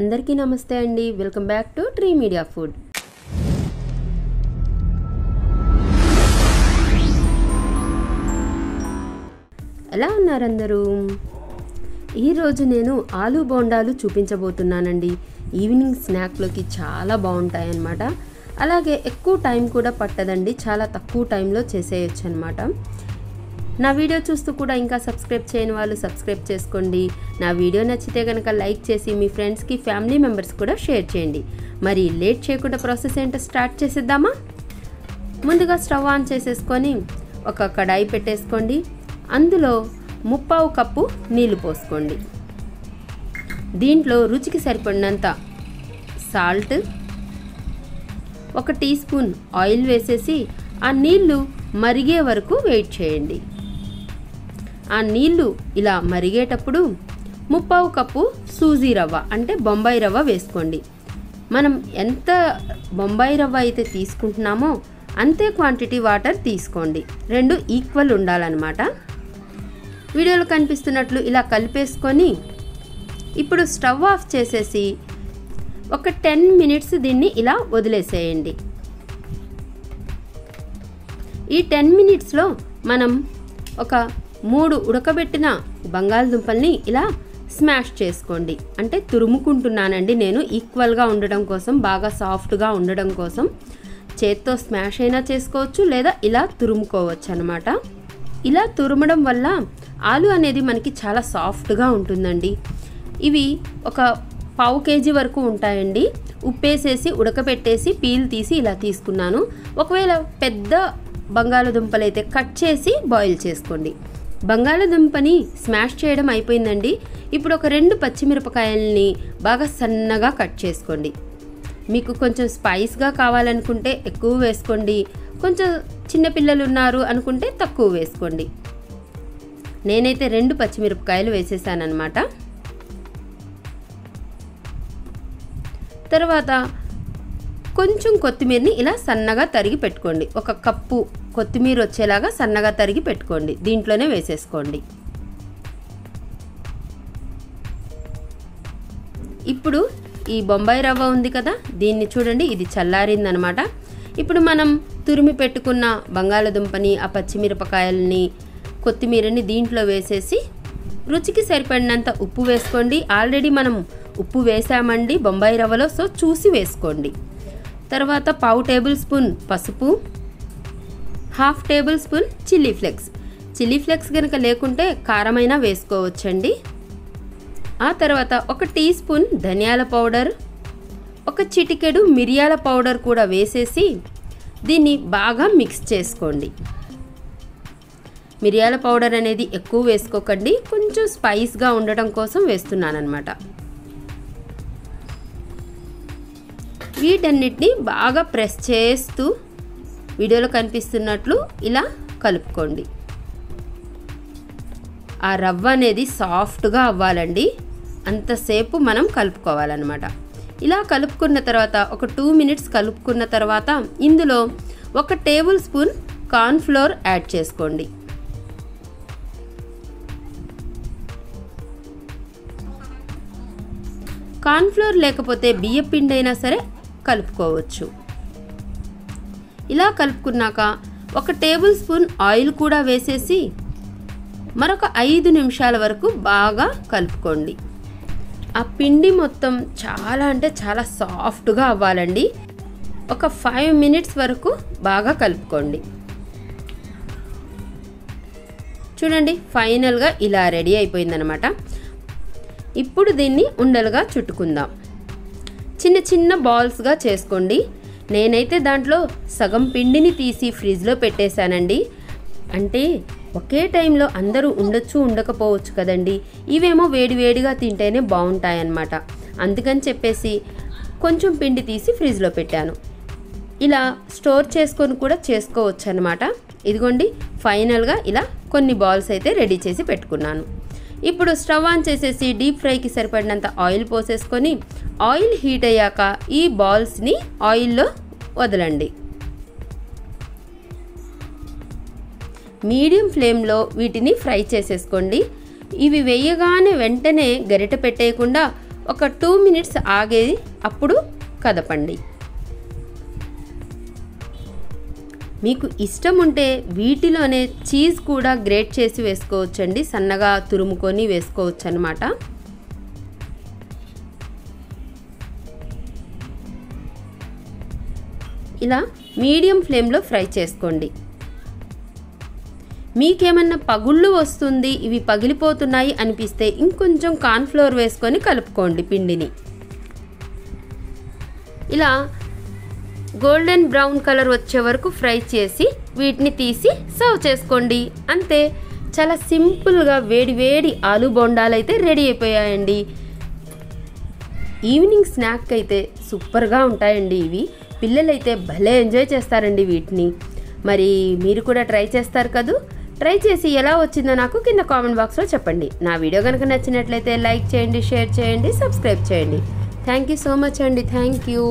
అందరికీ నమస్తే అండి. Welcome back to tree media food. ఎలా ఉన్నారు అందరూ? ఈరోజు నేను ఆలూ బోండాలు చూపించబోతున్నానండి. ఈవినింగ్ స్నాక్లోకి చాలా బాగుంటాయన్నమాట. అలాగే ఎక్కువ టైం కూడా పట్టదండి, చాలా తక్కువ టైంలో చేసేయచ్చు అనమాట. నా వీడియో చూస్తూ కూడా ఇంకా సబ్స్క్రైబ్ చేయని వాళ్ళు సబ్స్క్రైబ్ చేసుకోండి. నా వీడియో నచ్చితే కనుక లైక్ చేసి మీ ఫ్రెండ్స్కి, ఫ్యామిలీ మెంబర్స్ కూడా షేర్ చేయండి. మరి లేట్ చేయకుండా ప్రాసెస్ ఏంటో స్టార్ట్ చేసేద్దామా? ముందుగా స్టవ్ ఆన్ చేసేసుకొని ఒక కడాయి పెట్టేసుకోండి. అందులో 1/4 కప్పు నీళ్లు పోసుకోండి. దీంట్లో రుచికి సరిపడినంత సాల్ట్, 1 టీ స్పూన్ ఆయిల్ వేసేసి ఆ నీళ్లు మరిగే వరకు వెయిట్ చేయండి. ఆ నీళ్లు ఇలా మరిగేటప్పుడు 1/4 కప్పు సూజీ రవ్వ అంటే బొంబాయి రవ్వ వేసుకోండి. మనం ఎంత బొంబాయి రవ్వ అయితే తీసుకుంటున్నామో అంతే క్వాంటిటీ వాటర్ తీసుకోండి. 2 ఈక్వల్ ఉండాలన్నమాట. వీడియోలో కనిపిస్తున్నట్లు ఇలా కలిపేసుకొని ఇప్పుడు స్టవ్ ఆఫ్ చేసేసి ఒక 10 మినిట్స్ దీన్ని ఇలా వదిలేసేయండి. ఈ 10 మినిట్స్లో మనం ఒక 3 ఉడకబెట్టిన బంగాళదుంపల్ని ఇలా స్మాష్ చేసుకోండి. అంటే తురుముకుంటున్నానండి నేను, ఈక్వల్గా ఉండడం కోసం, బాగా సాఫ్ట్గా ఉండడం కోసం. చేత్తో స్మాష్ అయినా చేసుకోవచ్చు, లేదా ఇలా తురుముకోవచ్చు అనమాట. ఇలా తురమడం వల్ల ఆలు అనేది మనకి చాలా సాఫ్ట్గా ఉంటుందండి. ఇవి ఒక 1/2 కేజీ వరకు ఉంటాయండి. ఉప్పేసేసి ఉడకబెట్టేసి పీల్ తీసి ఇలా తీసుకున్నాను. ఒకవేళ పెద్ద బంగాళదుంపలైతే కట్ చేసి బాయిల్ చేసుకోండి. బంగాళదుంపని స్మాష్ చేయడం అయిపోయిందండి. ఇప్పుడు ఒక 2 పచ్చిమిరపకాయలని బాగా సన్నగా కట్ చేసుకోండి. మీకు కొంచెం స్పైస్గా కావాలనుకుంటే ఎక్కువ వేసుకోండి, కొంచెం చిన్నపిల్లలు ఉన్నారు అనుకుంటే తక్కువ వేసుకోండి. నేనైతే 2 పచ్చిమిరపకాయలు వేసేసానమాట. తర్వాత కొంచెం కొత్తిమీరని ఇలా సన్నగా తరిగి పెట్టుకోండి. 1 కప్పు కొత్తిమీర వచ్చేలాగా సన్నగా తరిగి పెట్టుకోండి. దీంట్లోనే వేసేసుకోండి. ఇప్పుడు ఈ బొంబాయి రవ్వ ఉంది కదా, దీన్ని చూడండి, ఇది చల్లారిందనమాట. ఇప్పుడు మనం తురిమి పెట్టుకున్న బంగాళదుంపని, ఆ పచ్చిమిరపకాయలని, కొత్తిమీరని దీంట్లో వేసేసి రుచికి సరిపడినంత ఉప్పు వేసుకోండి. ఆల్రెడీ మనం ఉప్పు వేసామండి బొంబాయి రవ్వలో, సో చూసి వేసుకోండి. తర్వాత 1/2 టేబుల్ స్పూన్ పసుపు, 1/2 table spoon chilli flakes. Chilli flakes కనుక లేకుంటే కారమైనా వేసుకోవచ్చండి. ఆ తర్వాత 1 టీ స్పూన్ ధనియాల పౌడర్, 1 చిటికెడు మిరియాల పౌడర్ కూడా వేసేసి దీన్ని బాగా మిక్స్ చేసుకోండి. మిరియాల పౌడర్ అనేది ఎక్కువ వేసుకోకండి, కొంచెం స్పైస్గా ఉండటం కోసం వేస్తున్నానమాట. వీటన్నిటిని బాగా ప్రెస్ చేస్తూ వీడియోలో కనిపిస్తున్నట్లు ఇలా కలుపుకోండి. ఆ రవ్వ అనేది సాఫ్ట్గా అవ్వాలండి, అంతసేపు మనం కలుపుకోవాలన్నమాట. ఇలా కలుపుకున్న తర్వాత ఒక 2 మినిట్స్ కలుపుకున్న తర్వాత ఇందులో 1 టేబుల్ స్పూన్ కార్న్ఫ్లోర్ యాడ్ చేసుకోండి. కార్న్ఫ్లోర్ లేకపోతే బియ్యం పిండి అయినా సరే కలుపుకోవచ్చు. ఇలా కలుపుకున్నాక 1 టేబుల్ స్పూన్ ఆయిల్ కూడా వేసేసి మరొక 5 నిమిషాల వరకు బాగా కలుపుకోండి. ఆ పిండి మొత్తం చాలా అంటే చాలా సాఫ్ట్గా అవ్వాలండి. ఒక 5 మినిట్స్ వరకు బాగా కలుపుకోండి. చూడండి, ఫైనల్గా ఇలా రెడీ అయిపోయిందనమాట. ఇప్పుడు దీన్ని ఉండలుగా చుట్టుకుందాం. చిన్న చిన్న బాల్స్గా చేసుకోండి. నేనైతే దాంట్లో సగం పిండిని తీసి ఫ్రిడ్జ్లో పెట్టేశానండి. అంటే ఒకే టైంలో అందరూ ఉండొచ్చు ఉండకపోవచ్చు కదండి, ఇవేమో వేడివేడిగా తింటేనే బాగుంటాయన్నమాట. అందుకని చెప్పేసి కొంచెం పిండి తీసి ఫ్రిడ్జ్లో పెట్టాను. ఇలా స్టోర్ చేసుకొని కూడా చేసుకోవచ్చు అన్నమాట. ఇదిగోండి, ఫైనల్గా ఇలా కొన్ని బాల్స్ అయితే రెడీ చేసి పెట్టుకున్నాను. ఇప్పుడు స్టవ్ ఆన్ చేసేసి డీప్ ఫ్రైకి సరిపడినంత ఆయిల్ పోసేసుకొని ఆయిల్ హీట్ అయ్యాక ఈ బాల్స్ని ఆయిల్లో వదలండి. మీడియం ఫ్లేమ్లో వీటిని ఫ్రై చేసేసుకోండి. ఇవి వేయగానే వెంటనే గరిటె పెట్టేయకుండా ఒక 2 మినిట్స్ ఆగేది అప్పుడు కదపండి. మీకు ఇష్టం ఉంటే వీటిలోనే చీజ్ కూడా గ్రేట్ చేసి వేసుకోవచ్చండి, సన్నగా తురుముకొని వేసుకోవచ్చు అన్నమాట. ఇలా మీడియం ఫ్లేమ్లో ఫ్రై చేసుకోండి. మీకేమన్నా పగుళ్ళు వస్తుంది, ఇవి పగిలిపోతున్నాయి అనిపిస్తే ఇంకొంచెం కార్న్ఫ్లోర్ వేసుకొని కలుపుకోండి పిండిని. ఇలా గోల్డెన్ బ్రౌన్ కలర్ వచ్చే వరకు ఫ్రై చేసి వీటిని తీసి సర్వ్ చేసుకోండి. అంతే, చాలా సింపుల్గా వేడి వేడి ఆలు బోండాలు అయితే రెడీ అయిపోయాయండి. ఈవినింగ్ స్నాక్ అయితే సూపర్గా ఉంటాయండి ఇవి. పిల్లలైతే భలే ఎంజాయ్ చేస్తారండి వీటిని. మరి మీరు కూడా ట్రై చేస్తారు కదూ? ట్రై చేసి ఎలా వచ్చిందో నాకు కింద కామెంట్ బాక్స్లో చెప్పండి. నా వీడియో కనుక నచ్చినట్లయితే లైక్ చేయండి, షేర్ చేయండి, సబ్స్క్రైబ్ చేయండి. థ్యాంక్ యూ సో మచ్ అండి. Thank you.